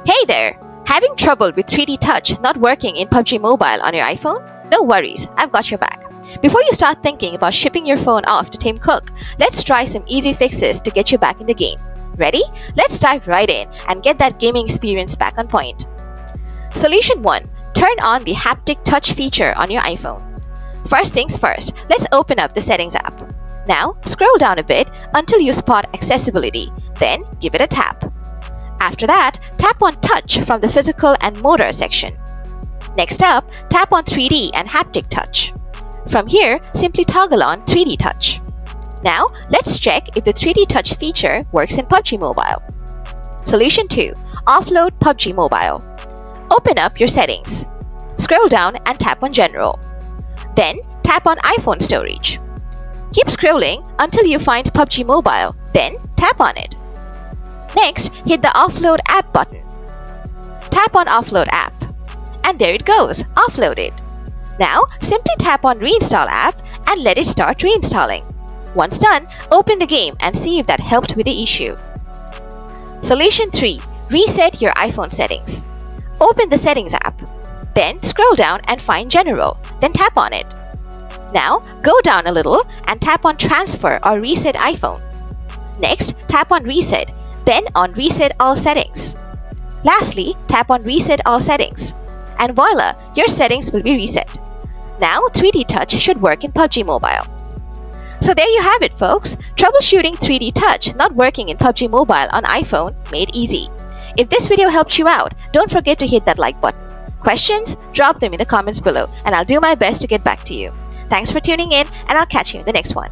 Hey there! Having trouble with 3D Touch not working in PUBG Mobile on your iPhone? No worries, I've got your back. Before you start thinking about shipping your phone off to Tim Cook, let's try some easy fixes to get you back in the game. Ready? Let's dive right in and get that gaming experience back on point. Solution 1. Turn on the Haptic Touch feature on your iPhone. First things first, let's open up the Settings app. Now, scroll down a bit until you spot Accessibility, then give it a tap. After that, tap on Touch from the Physical and Motor section. Next up, tap on 3D and Haptic Touch. From here, simply toggle on 3D Touch. Now, let's check if the 3D Touch feature works in PUBG Mobile. Solution 2. Offload PUBG Mobile. Open up your settings. Scroll down and tap on General. Then, tap on iPhone Storage. Keep scrolling until you find PUBG Mobile, then tap on it. Next, hit the Offload App button. Tap on Offload App. And there it goes, offloaded. Now, simply tap on Reinstall App and let it start reinstalling. Once done, open the game and see if that helped with the issue. Solution 3. Reset your iPhone settings. Open the Settings app. Then scroll down and find General, then tap on it. Now, go down a little and tap on Transfer or Reset iPhone. Next, tap on Reset, then on Reset All Settings. Lastly, tap on Reset All Settings. And voila, your settings will be reset. Now, 3D Touch should work in PUBG Mobile. So there you have it, folks. Troubleshooting 3D Touch not working in PUBG Mobile on iPhone made easy. If this video helped you out, don't forget to hit that like button. Questions? Drop them in the comments below and I'll do my best to get back to you. Thanks for tuning in and I'll catch you in the next one.